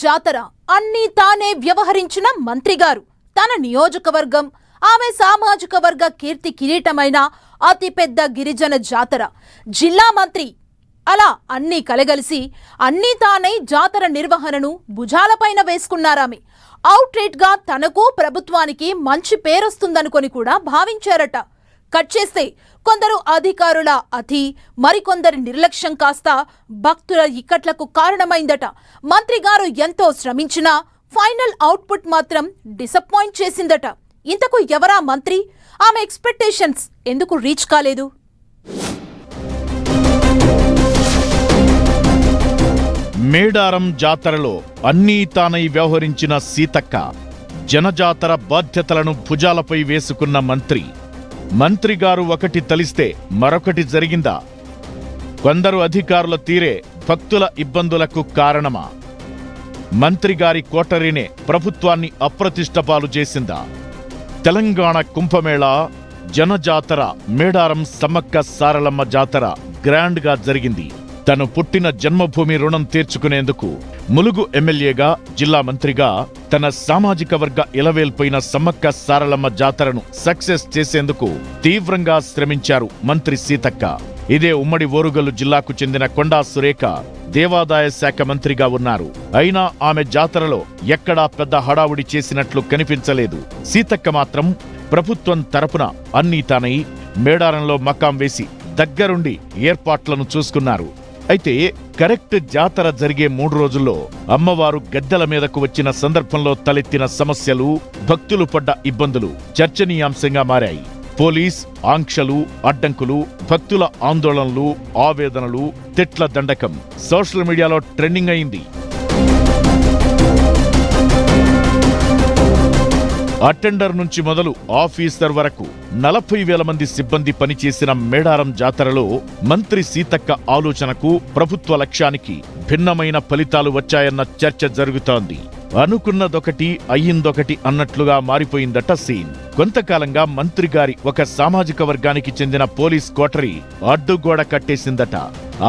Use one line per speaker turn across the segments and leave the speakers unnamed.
జాతర అన్నీ తానే వ్యవహరించిన మంత్రిగారు తన నియోజకవర్గం ఆమె సామాజిక వర్గ కీర్తి కిరీటమైన అతిపెద్ద గిరిజన జాతర జిల్లా మంత్రి అలా అన్నీ కలగలిసి అన్నీ తానే జాతర నిర్వహణను భుజాలపైన వేసుకున్నారామె. అవుట్రేట్ గా తనకు ప్రభుత్వానికి మంచి పేరొస్తుందనుకొని కూడా భావించారట. కట్ చేస్తే కొందరు అధికారుల అతి మరికొందరి నిర్లక్ష్యం కాస్త భక్తుల ఇక్కట్లకు కారణమైందట. మంత్రి గారు ఎంతో శ్రమించినా ఫైనల్ అవుట్పుట్ మాత్రం డిసప్పాయింట్ చేసిందట. ఇంతకు ఎవరా మంత్రి? ఆమె ఎక్స్పెక్టేషన్స్ ఎందుకు రీచ్ కాలేదు?
మేడారం జాతరలో అన్నీ తానై వ్యవహరించిన సీతక్క, జనజాతర బాధ్యతలను భుజాలపై వేసుకున్న మంత్రిగారు ఒకటి తలిస్తే మరొకటి జరిగిందా? కొందరు అధికారుల తీరే భక్తుల ఇబ్బందులకు కారణమా? మంత్రిగారి కోటరీనే ప్రభుత్వాన్ని అప్రతిష్టపాలు చేసిందా? తెలంగాణ కుంభమేళా జనజాతర మేడారం సమ్మక్క సారలమ్మ జాతర గ్రాండ్గా జరిగింది. తను పుట్టిన జన్మభూమి రుణం తీర్చుకునేందుకు ములుగు ఎమ్మెల్యేగా, జిల్లా మంత్రిగా తన సామాజిక వర్గ ఇలవేల్పైన సమ్మక్క సారలమ్మ జాతరను సక్సెస్ చేసేందుకు తీవ్రంగా శ్రమించారు మంత్రి సీతక్క. ఇదే ఉమ్మడి ఓరుగల్లు జిల్లాకు చెందిన కొండా సురేఖ దేవాదాయ శాఖ మంత్రిగా ఉన్నారు. అయినా ఆమె జాతరలో ఎక్కడా పెద్ద హడావుడి చేసినట్లు కనిపించలేదు. సీతక్క మాత్రం ప్రభుత్వం తరపున అన్నీ తానై మేడారంలో మకాం వేసి దగ్గరుండి ఏర్పాట్లను చూసుకున్నారు. అయితే కరెక్ట్ జాతర జరిగే 3 రోజుల్లో అమ్మవారు గద్దెల మీదకు వచ్చిన సందర్భంలో తలెత్తిన సమస్యలు, భక్తులు పడ్డ ఇబ్బందులు చర్చనీయాంశంగా మారాయి. పోలీస్ ఆంక్షలు, అడ్డంకులు, భక్తుల ఆందోళనలు, ఆవేదనలు, తిట్ల దండకం సోషల్ మీడియాలో ట్రెండింగ్ అయింది. అటెండర్ నుంచి మొదలు ఆఫీసర్ వరకు 40,000 మంది సిబ్బంది పనిచేసిన మేడారం జాతరలో మంత్రి సీతక్క ఆలోచనకు, ప్రభుత్వ లక్ష్యానికి భిన్నమైన ఫలితాలు వచ్చాయన్న చర్చ జరుగుతోంది. అనుకున్నదొకటి అయ్యిందొకటి అన్నట్లుగా మారిపోయిందట సీన్. కొంతకాలంగా మంత్రిగారి ఒక సామాజిక వర్గానికి చెందిన పోలీస్ కోటరీ అడ్డుగోడ కట్టేసిందట.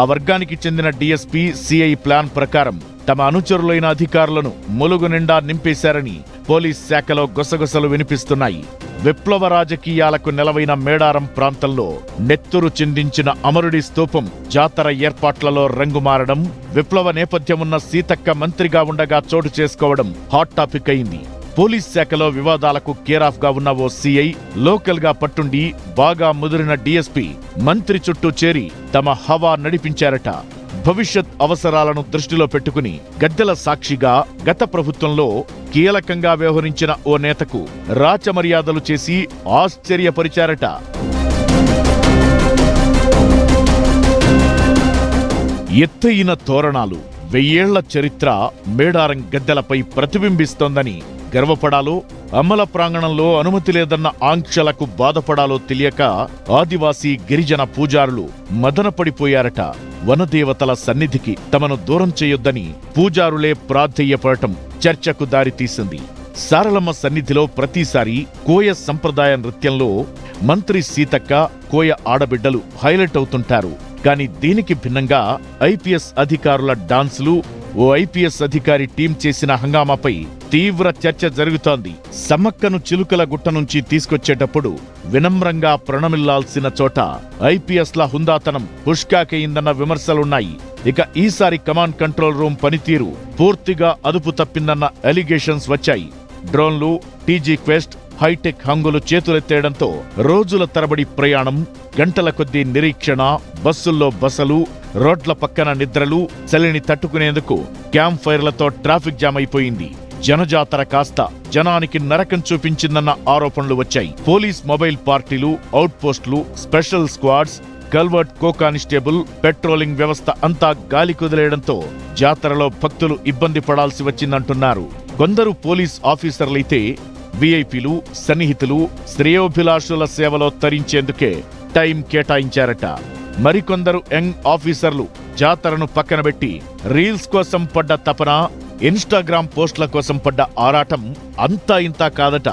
ఆ వర్గానికి చెందిన డీఎస్పీ, సిఐ ప్లాన్ ప్రకారం తమ అనుచరులైన అధికారులను ములుగు నిండా నింపేశారని పోలీస్ శాఖలో గుసగుసలు వినిపిస్తున్నాయి. విప్లవ రాజకీయాలకు నెలవైన మేడారం ప్రాంతంలో నెత్తురు చిందించిన అమరుడి స్తూపం జాతర ఏర్పాట్లలో రంగుమారడం, విప్లవ నేపథ్యమున్న సీతక్క మంత్రిగా ఉండగా చోటు చేసుకోవడం హాట్ టాపిక్ అయింది. పోలీస్ శాఖలో వివాదాలకు కేరాఫ్ గా ఉన్న ఓ సీఐ, లోకల్ గా పట్టుండి బాగా ముదిరిన డీఎస్పీ మంత్రి చుట్టూ చేరి తమ హవా నడిపించారట. భవిష్యత్ అవసరాలను దృష్టిలో పెట్టుకుని గద్దెల సాక్షిగా గత ప్రభుత్వంలో కీలకంగా వ్యవహరించిన ఓ నేతకు రాచమర్యాదలు చేసి ఆశ్చర్యపరిచారట. ఎత్తైన తోరణాలు, 1000 ఏళ్ల చరిత్ర మేడారం గద్దెలపై ప్రతిబింబిస్తోందని గర్వపడాలో, అమ్మల ప్రాంగణంలో అనుమతి లేదన్న ఆంక్షలకు బాధపడాలో తెలియక ఆదివాసీ గిరిజన పూజారులు మదనపడిపోయారట. వనదేవతల సన్నిధికి తమను దూరం చేయొద్దని పూజారులే ప్రాధేయపడటం చర్చకు దారితీసింది. సారలమ్మ సన్నిధిలో ప్రతిసారి కోయ సంప్రదాయ నృత్యంలో మంత్రి సీతక్క, కోయ ఆడబిడ్డలు హైలైట్ అవుతుంటారు. కాని దీనికి భిన్నంగా ఐపీఎస్ అధికారుల డాన్సులు, ఓ ఐపీఎస్ అధికారి టీం చేసిన హంగామాపై తీవ్ర చర్చ జరుగుతోంది. సమ్మక్కను చిలుకల గుట్ట నుంచి తీసుకొచ్చేటప్పుడు వినమ్రంగా ప్రణమిల్లాల్సిన చోట ఐపీఎస్ల హుందాతనం హుష్కాకయిందన్న విమర్శలున్నాయి. ఇక ఈసారి కమాండ్ కంట్రోల్ రూమ్ పనితీరు పూర్తిగా అదుపు తప్పిందన్న అలిగేషన్స్ వచ్చాయి. డ్రోన్లు, టీజీ క్వెస్ట్, హైటెక్ హంగులు చేతులెత్తేయడంతో రోజుల తరబడి ప్రయాణం, గంటల కొద్దీ నిరీక్షణ, బస్సుల్లో బసలు, రోడ్ల పక్కన నిద్రలు, చలిని తట్టుకునేందుకు క్యాంప్ ఫైర్లతో ట్రాఫిక్ జామ్ అయిపోయింది. జనజాతర కాస్త జనానికి నరకం చూపించిందన్న ఆరోపణలు వచ్చాయి. పోలీస్ మొబైల్ పార్టీలు, అవుట్ పోస్టులు, స్పెషల్ స్క్వాడ్స్, కల్వర్ట్ కో కానిస్టేబుల్, పెట్రోలింగ్ వ్యవస్థ అంతా గాలి కుదిలేయడంతో జాతరలో భక్తులు ఇబ్బంది పడాల్సి వచ్చిందంటున్నారు. కొందరు పోలీస్ ఆఫీసర్లైతే వీఐపీలు, సన్నిహితులు, శ్రేయోభిలాషుల సేవలో తరించేందుకే టైం కేటాయించారట. మరికొందరు యంగ్ ఆఫీసర్లు జాతరను పక్కనబెట్టి రీల్స్ కోసం పడ్డ తపన, ఇన్స్టాగ్రామ్ పోస్టుల కోసం పడ్డ ఆరాటం అంతా ఇంతా కాదట.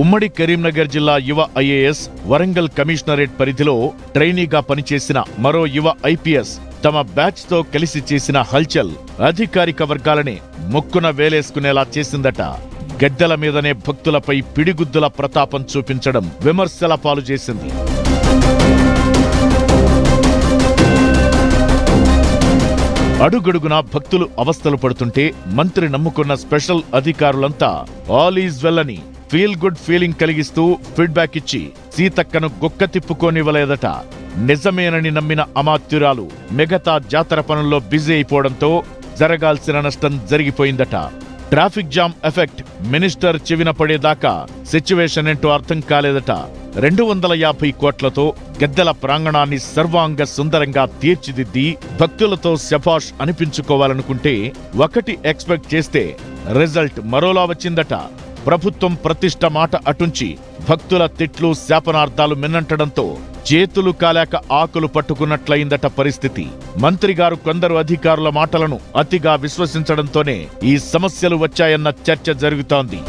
ఉమ్మడి కరీంనగర్ జిల్లా యువ ఐఏఎస్, వరంగల్ కమిషనరేట్ పరిధిలో ట్రైనీగా పనిచేసిన మరో యువ ఐపీఎస్ తమ బ్యాచ్ తో కలిసి చేసిన హల్చల్ అధికారిక వర్గాలనే ముక్కున వేలేసుకునేలా చేసిందట. గద్దెల మీదనే భక్తులపై పిడిగుద్దుల ప్రతాపం చూపించడం విమర్శల పాలు చేసింది. అడుగడుగునా భక్తులు అవస్థలు పడుతుంటే మంత్రి నమ్ముకున్న స్పెషల్ అధికారులంతా ఆల్ ఈజ్ వెల్ అని ఫీల్ గుడ్ ఫీలింగ్ కలిగిస్తూ ఫీడ్బ్యాక్ ఇచ్చి సీతక్కను గొక్క తిప్పుకోనివ్వలేదట. నిజమేనని నమ్మిన అమాత్యురాలు మిగతా జాతర పనుల్లో బిజీ అయిపోవడంతో జరగాల్సిన నష్టం జరిగిపోయిందట. ట్రాఫిక్ జామ్ ఎఫెక్ట్ మినిస్టర్ చెవిన పడేదాకా సిచ్యువేషన్ ఏంటో అర్థం కాలేదట. 250 కోట్లతో గద్దెల ప్రాంగణాన్ని సర్వాంగ సుందరంగా తీర్చిదిద్ది భక్తులతో శభాష్ అనిపించుకోవాలనుకుంటే ఒకటి ఎక్స్పెక్ట్ చేస్తే రిజల్ట్ మరోలా వచ్చిందట. ప్రభుత్వం ప్రతిష్ట మాట అటుంచి భక్తుల తిట్లు శాపనార్థాలు మిన్నంటడంతో చేతులు కాలేక ఆకులు పట్టుకున్నట్లయిందట పరిస్థితి. మంత్రిగారు కొందరు అధికారుల మాటలను అతిగా విశ్వసించడంతోనే ఈ సమస్యలు వచ్చాయన్న చర్చ జరుగుతోంది.